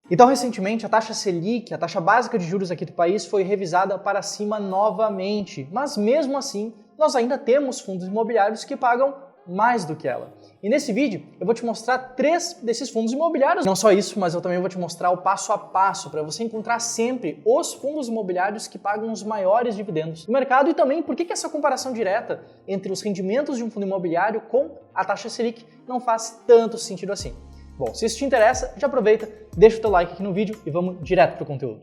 Então, recentemente, a taxa Selic, a taxa básica de juros aqui do país, foi revisada para cima novamente. Mas mesmo assim, nós ainda temos fundos imobiliários que pagam mais do que ela. E nesse vídeo eu vou te mostrar 3 desses fundos imobiliários. Não só isso, mas eu também vou te mostrar o passo a passo para você encontrar sempre os fundos imobiliários que pagam os maiores dividendos no mercado e também por que essa comparação direta entre os rendimentos de um fundo imobiliário com a taxa Selic não faz tanto sentido assim. Bom, se isso te interessa, já aproveita, deixa o teu like aqui no vídeo e vamos direto para o conteúdo.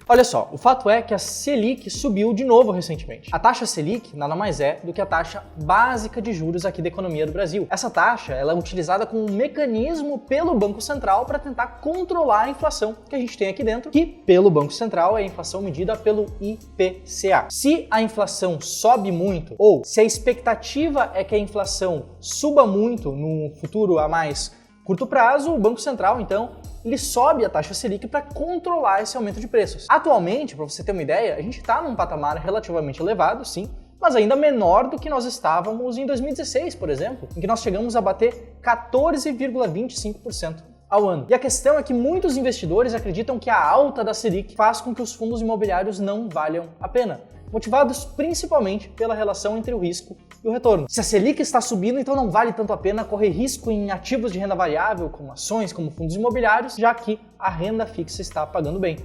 Olha só, o fato é que a Selic subiu de novo recentemente. A taxa Selic nada mais é do que a taxa básica de juros aqui da economia do Brasil. Essa taxa ela é utilizada como um mecanismo pelo Banco Central para tentar controlar a inflação que a gente tem aqui dentro, que pelo Banco Central é a inflação medida pelo IPCA. Se a inflação sobe muito, ou se a expectativa é que a inflação suba muito no futuro a mais curto prazo, o Banco Central, então, ele sobe a taxa Selic para controlar esse aumento de preços. Atualmente, para você ter uma ideia, a gente está num patamar relativamente elevado, sim, mas ainda menor do que nós estávamos em 2016, por exemplo, em que nós chegamos a bater 14,25% ao ano. E a questão é que muitos investidores acreditam que a alta da Selic faz com que os fundos imobiliários não valham a pena, motivados principalmente pela relação entre o risco e o retorno. Se a Selic está subindo, então não vale tanto a pena correr risco em ativos de renda variável, como ações, como fundos imobiliários, já que a renda fixa está pagando bem.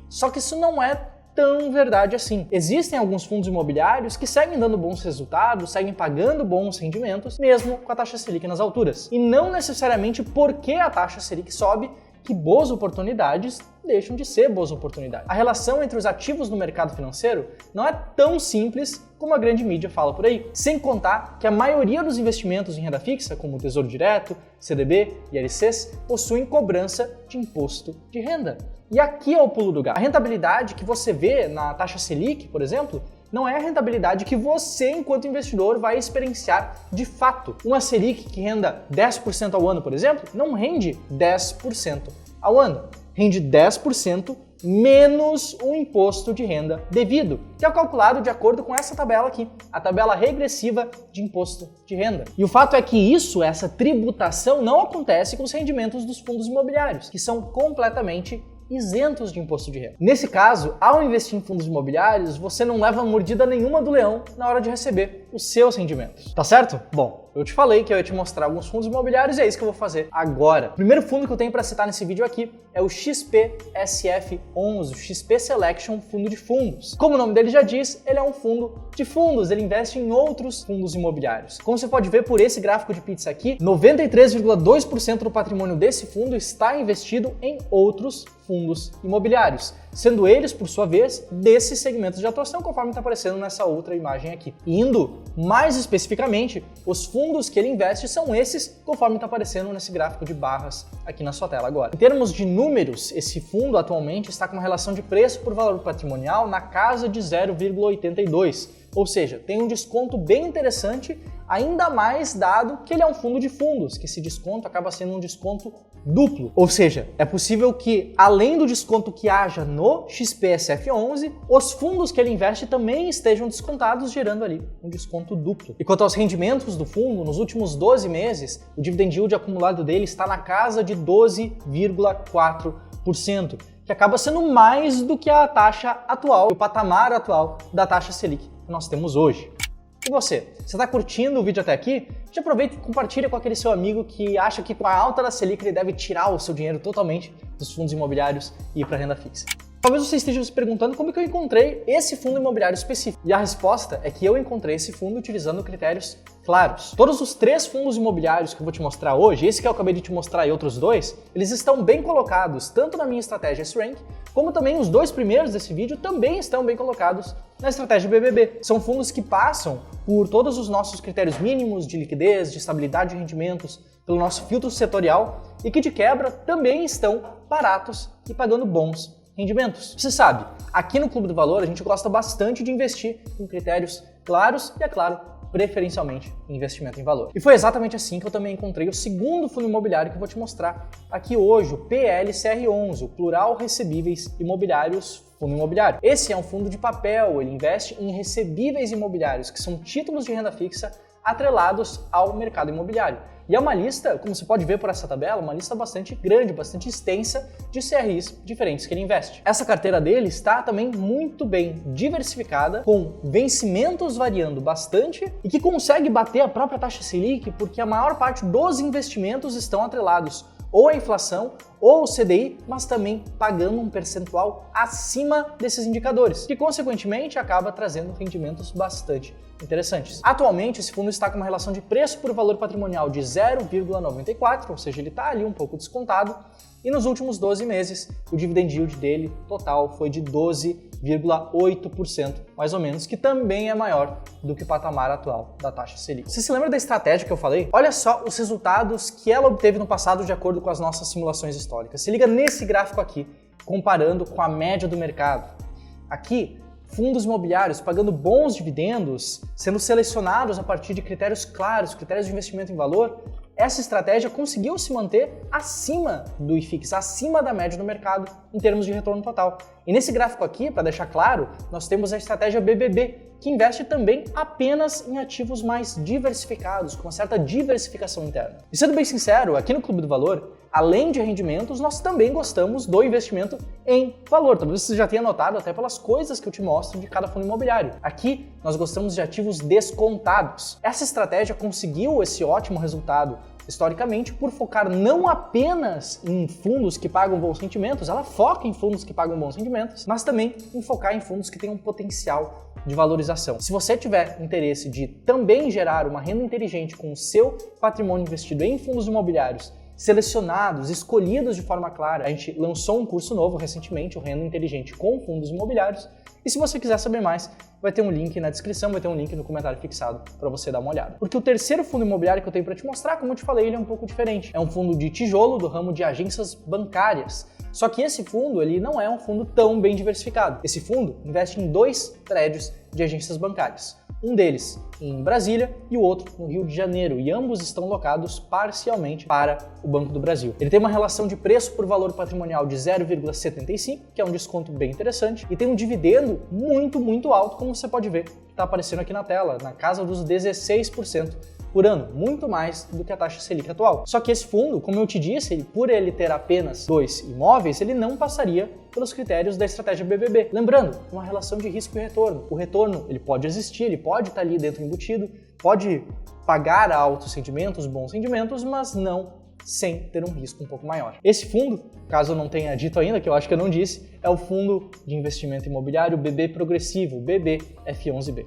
Só que isso não é tão verdade assim. Existem alguns fundos imobiliários que seguem dando bons resultados, seguem pagando bons rendimentos, mesmo com a taxa Selic nas alturas. E não necessariamente porque a taxa Selic sobe, que boas oportunidades deixam de ser boas oportunidades. A relação entre os ativos no mercado financeiro não é tão simples como a grande mídia fala por aí. Sem contar que a maioria dos investimentos em renda fixa, como o Tesouro Direto, CDB e LCs, possuem cobrança de imposto de renda. E aqui é o pulo do gato. A rentabilidade que você vê na taxa Selic, por exemplo, não é a rentabilidade que você, enquanto investidor, vai experienciar de fato. Uma Selic que renda 10% ao ano, por exemplo, não rende 10% ao ano. Rende 10% menos o imposto de renda devido, que é calculado de acordo com essa tabela aqui, a tabela regressiva de imposto de renda. E o fato é que essa tributação não acontece com os rendimentos dos fundos imobiliários, que são completamente isentos de imposto de renda. Nesse caso, ao investir em fundos imobiliários, você não leva mordida nenhuma do leão na hora de receber os seus rendimentos. Tá certo? Bom, eu te falei que eu ia te mostrar alguns fundos imobiliários e é isso que eu vou fazer agora. O primeiro fundo que eu tenho para citar nesse vídeo aqui é o XPSF11, o XP Selection Fundo de Fundos. Como o nome dele já diz, ele é um fundo de fundos, ele investe em outros fundos imobiliários. Como você pode ver por esse gráfico de pizza aqui, 93,2% do patrimônio desse fundo está investido em outros fundos imobiliários, sendo eles, por sua vez, desses segmentos de atuação, conforme está aparecendo nessa outra imagem aqui. Indo mais especificamente, os fundos que ele investe são esses, conforme está aparecendo nesse gráfico de barras aqui na sua tela agora. Em termos de números, esse fundo atualmente está com uma relação de preço por valor patrimonial na casa de 0,82, ou seja, tem um desconto bem interessante, ainda mais dado que ele é um fundo de fundos, que esse desconto acaba sendo um desconto duplo. Ou seja, é possível que, além do desconto que haja no XPSF11, os fundos que ele investe também estejam descontados, gerando ali um desconto duplo. E quanto aos rendimentos do fundo, nos últimos 12 meses, o dividend yield acumulado dele está na casa de 12,4%, que acaba sendo mais do que a taxa atual, o patamar atual da taxa Selic que nós temos hoje. E você está curtindo o vídeo até aqui? Já aproveita e compartilha com aquele seu amigo que acha que com a alta da Selic ele deve tirar o seu dinheiro totalmente dos fundos imobiliários e ir para a renda fixa. Talvez você esteja se perguntando como é que eu encontrei esse fundo imobiliário específico. E a resposta é que eu encontrei esse fundo utilizando critérios claros. Todos os 3 fundos imobiliários que eu vou te mostrar hoje, esse que eu acabei de te mostrar e outros 2, eles estão bem colocados tanto na minha estratégia S-Rank, como também os 2 primeiros desse vídeo também estão bem colocados na estratégia BBB. São fundos que passam por todos os nossos critérios mínimos de liquidez, de estabilidade de rendimentos, pelo nosso filtro setorial e que de quebra também estão baratos e pagando bons rendimentos. Você sabe, aqui no Clube do Valor a gente gosta bastante de investir com critérios claros e, é claro, preferencialmente em investimento em valor. E foi exatamente assim que eu também encontrei o segundo fundo imobiliário que eu vou te mostrar aqui hoje, o PLCR11, o Plural Recebíveis Imobiliários Fundo Imobiliário. Esse é um fundo de papel, ele investe em recebíveis imobiliários, que são títulos de renda fixa atrelados ao mercado imobiliário. E é uma lista, como você pode ver por essa tabela, uma lista bastante grande, bastante extensa de CRIs diferentes que ele investe. Essa carteira dele está também muito bem diversificada, com vencimentos variando bastante e que consegue bater a própria taxa Selic, porque a maior parte dos investimentos estão atrelados ou a inflação ou o CDI, mas também pagando um percentual acima desses indicadores, que consequentemente acaba trazendo rendimentos bastante interessantes. Atualmente, esse fundo está com uma relação de preço por valor patrimonial de 0,94, ou seja, ele está ali um pouco descontado, e nos últimos 12 meses, o dividend yield dele total foi de 12,8%, mais ou menos, que também é maior do que o patamar atual da taxa Selic. Você se lembra da estratégia que eu falei? Olha só os resultados que ela obteve no passado de acordo com as nossas simulações históricas. Se liga nesse gráfico aqui, comparando com a média do mercado. Aqui, fundos imobiliários pagando bons dividendos, sendo selecionados a partir de critérios claros, critérios de investimento em valor. Essa estratégia conseguiu se manter acima do IFIX, acima da média do mercado em termos de retorno total. E nesse gráfico aqui, para deixar claro, nós temos a estratégia BBB, que investe também apenas em ativos mais diversificados, com uma certa diversificação interna. E sendo bem sincero, aqui no Clube do Valor, além de rendimentos, nós também gostamos do investimento em valor. Talvez você já tenha notado até pelas coisas que eu te mostro de cada fundo imobiliário. Aqui, nós gostamos de ativos descontados. Essa estratégia conseguiu esse ótimo resultado historicamente por focar não apenas em fundos que pagam bons rendimentos, ela foca em fundos que pagam bons rendimentos, mas também em focar em fundos que têm um potencial de valorização. Se você tiver interesse de também gerar uma renda inteligente com o seu patrimônio investido em fundos imobiliários, selecionados, escolhidos de forma clara, a gente lançou um curso novo recentemente, o Renda Inteligente com Fundos Imobiliários, e se você quiser saber mais, vai ter um link na descrição, vai ter um link no comentário fixado para você dar uma olhada. Porque o terceiro fundo imobiliário que eu tenho para te mostrar, como eu te falei, ele é um pouco diferente. É um fundo de tijolo do ramo de agências bancárias. Só que esse fundo, ele não é um fundo tão bem diversificado. Esse fundo investe em 2 prédios de agências bancárias. Um deles em Brasília e o outro no Rio de Janeiro, e ambos estão locados parcialmente para o Banco do Brasil. Ele tem uma relação de preço por valor patrimonial de 0,75, que é um desconto bem interessante, e tem um dividendo muito alto, como você pode ver, que está aparecendo aqui na tela, na casa dos 16% por ano, muito mais do que a taxa Selic atual. Só que esse fundo, como eu te disse, por ele ter apenas 2 imóveis, ele não passaria pelos critérios da estratégia BBB. Lembrando, uma relação de risco e retorno. O retorno, ele pode existir, ele pode estar ali dentro embutido, pode pagar altos rendimentos, bons rendimentos, mas não sem ter um risco um pouco maior. Esse fundo, caso eu não tenha dito ainda, que eu acho que eu não disse, é o Fundo de Investimento Imobiliário BB Progressivo, BBF11B.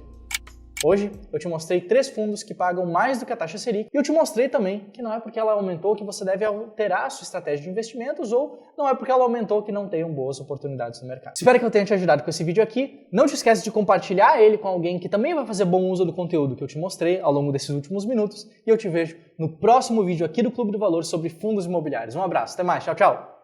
Hoje eu te mostrei 3 fundos que pagam mais do que a taxa Selic e eu te mostrei também que não é porque ela aumentou que você deve alterar a sua estratégia de investimentos ou não é porque ela aumentou que não tenham boas oportunidades no mercado. Espero que eu tenha te ajudado com esse vídeo aqui. Não te esquece de compartilhar ele com alguém que também vai fazer bom uso do conteúdo que eu te mostrei ao longo desses últimos minutos e eu te vejo no próximo vídeo aqui do Clube do Valor sobre fundos imobiliários. Um abraço, até mais, tchau, tchau!